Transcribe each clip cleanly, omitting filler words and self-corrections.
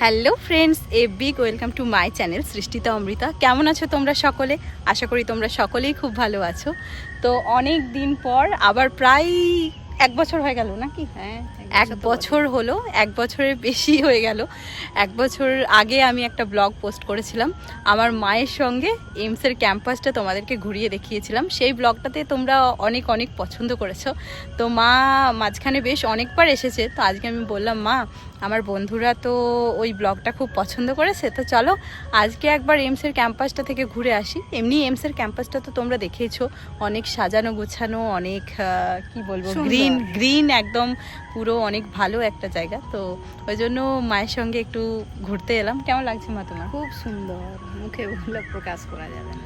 Hello friends, a big welcome to my channel Srishtita Amrita. কেমন আছো তোমরা সকলে? আশা করি তোমরা সকলেই খুব ভালো আছো। তো অনেক দিন পর আবার প্রায় 1 বছর হয়ে গেল নাকি? হ্যাঁ, 1 বছর হলো, 1 বছরের বেশি হয়ে গেল। 1 বছর আগে আমি একটা ব্লগ পোস্ট করেছিলাম আমার মায়ের সঙ্গে। এইমসের ক্যাম্পাসটা তোমাদেরকে ঘুরিয়ে দেখিয়েছিলাম। সেই ব্লগটাতে তোমরা অনেক অনেক পছন্দ করেছো। তো মা মাঝখানে বেশ অনেকবার এসেছে। তো আজকে আমি বললাম, মা আমার বন্ধুরা তো ওই ব্লগটা খুব পছন্দ করেছে, তো চলো আজকে একবার এইমসের ক্যাম্পাসটা থেকে ঘুরে আসি। এমনি এইমসের ক্যাম্পাসটা তো তোমরা দেখেইছো, অনেক সাজানো গোছানো, অনেক কি বলবো, গ্রিন একদম পুরো অনেক ভালো একটা জায়গা। তো ওই জন্য মায়ের সঙ্গে একটু ঘুরতে এলাম। কেমন লাগছে মা তোমার? খুব সুন্দর, মুখে বলে প্রকাশ করা যাবে না।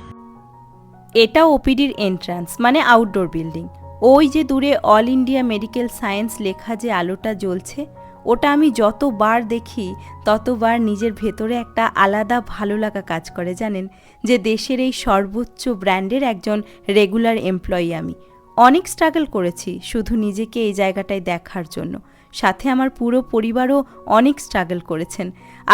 এটা ওপিডির এন্ট্রান্স, মানে আউটডোর বিল্ডিং। ওই যে দূরে অল ইন্ডিয়া মেডিকেল সায়েন্স লেখা যে আলোটা জ্বলছে, ওটা আমি যতবার দেখি ততবার নিজের ভেতরে একটা আলাদা ভালো লাগা কাজ করে। জানেন, যে দেশের এই সর্বোচ্চ ব্র্যান্ডের একজন রেগুলার এমপ্লয়ি আমি। অনেক স্ট্রাগল করেছি শুধু নিজেকে এই জায়গাটায় দেখার জন্য। সাথে আমার পুরো পরিবারও অনেক স্ট্রাগল করেছেন।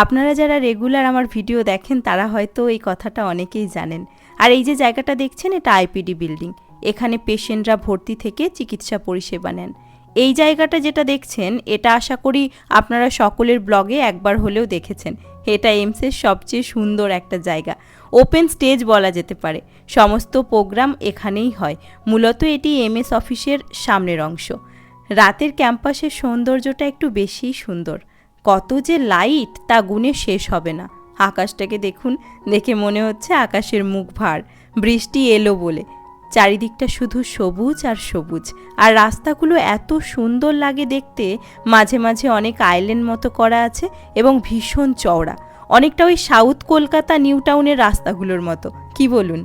আপনারা যারা রেগুলার আমার ভিডিও দেখেন তারা হয়তো এই কথাটা অনেকেই জানেন। আর এই যে জায়গাটা দেখছেন, এটা আইপিডি বিল্ডিং। এখানে পেশেন্টরা ভর্তি থেকে চিকিৎসা পরিষেবা নেন। এই জায়গাটা যেটা দেখছেন, এটা আশা করি আপনারা সকলের ব্লগে একবার হলেও দেখেছেন। এটা এইমসের সবচেয়ে সুন্দর একটা জায়গা, ওপেন স্টেজ বলা যেতে পারে। সমস্ত প্রোগ্রাম এখানেই হয়। মূলত এটি এমএস অফিসের সামনের অংশ। রাতের ক্যাম্পাসের সৌন্দর্যটা একটু বেশিই সুন্দর। কত যে লাইট তা গুণে শেষ হবে না। আকাশটাকে দেখুন, দেখে মনে হচ্ছে আকাশের মুখ ভার, বৃষ্টি এলো বলে। চারিদিকটা শুধু সবুজ আর সবুজ। আর রাস্তাগুলো এত সুন্দর লাগে দেখতে। মাঝে মাঝে অনেক আইল্যান্ড মতো করা আছে এবং ভীষণ চওড়া, অনেকটা ওই সাউথ কলকাতা নিউ টাউনের রাস্তাগুলোর মতো। কি বলুন?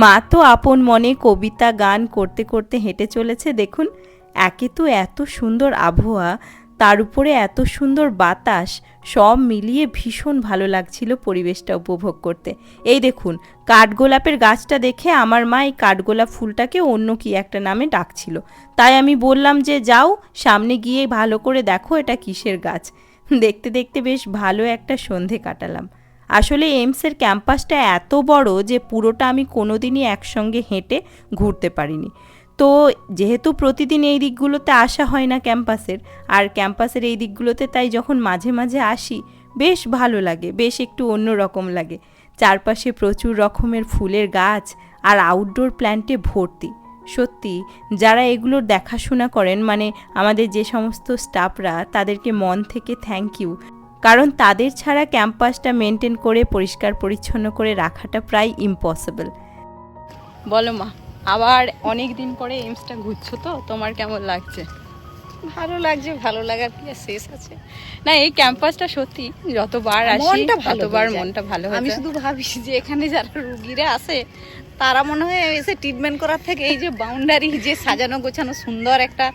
মা তো আপন মনে কবিতা গান করতে করতে হেঁটে চলেছে। দেখুন, একে তো এত সুন্দর আবহাওয়া, তার উপরে এত সুন্দর বাতাস, সব মিলিয়ে ভীষণ ভালো লাগছিল পরিবেশটা উপভোগ করতে। এই দেখুন, কাঠগোলাপের গাছটা দেখে আমার মা এই কাঠগোলাপ ফুলটাকে অন্য কি একটা নামে ডাকছিল। তাই আমি বললাম যে যাও সামনে গিয়ে ভালো করে দেখো এটা কিসের গাছ। দেখতে দেখতে বেশ ভালো একটা সন্ধে কাটালাম। আসলে এইমসের ক্যাম্পাসটা এত বড় যে পুরোটা আমি কোনোদিনই একসঙ্গে হেঁটে ঘুরতে পারিনি। তো যেহেতু প্রতিদিন এই দিকগুলোতে আসা হয় না ক্যাম্পাসের, আর ক্যাম্পাসের এই দিকগুলোতে তাই যখন মাঝে মাঝে আসি বেশ ভালো লাগে, বেশ একটু অন্য রকম লাগে। চারপাশে প্রচুর রকমের ফুলের গাছ আর আউটডোর প্ল্যান্টে ভর্তি। সত্যি যারা এগুলোর দেখাশোনা করেন, মানে আমাদের যে সমস্ত স্টাফরা, তাদেরকে মন থেকে থ্যাংক ইউ। কারণ তাদের ছাড়া ক্যাম্পাসটা মেনটেন করে পরিষ্কার পরিচ্ছন্ন করে রাখাটা প্রায় ইম্পসিবল। বলো মা, আবার অনেক দিন পরে এইমসটা ঘুরছো, তো তোমার কেমন লাগছে? ভালো লাগছে, ভালো লাগার কি আর শেষ আছে? না, এই ক্যাম্পাসটা সত্যি যতবার আসি ততবার মনটা ভালো হয়। আমি শুধু ভাবি যে এখানে যারা রুগীরা আসে তারা মনে হয় এসে ট্রিটমেন্ট করার থেকে এই যে বাউন্ডারি, যে সাজানো গোছানো সুন্দর একটা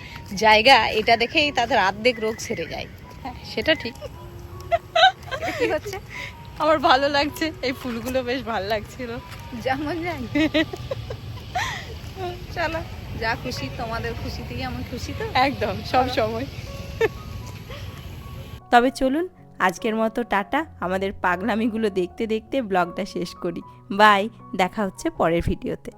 জায়গা, এটা দেখেই তাদের অর্ধেক রোগ সেরে যায়। হ্যাঁ, সেটা ঠিক। এটা কি হচ্ছে? আমার ভালো লাগছে, এই ফুলগুলো বেশ ভালো লাগছিল। যেমন যাই চলো, যা খুশি, তোমাদের খুশি থেকে আমার খুশি, তো একদম সব সময়। তবে চলুন আজকের মতো টাটা। আমাদের পাগলামিগুলো দেখতে দেখতে ব্লগটা শেষ করি। বাই, দেখা হচ্ছে পরের ভিডিওতে।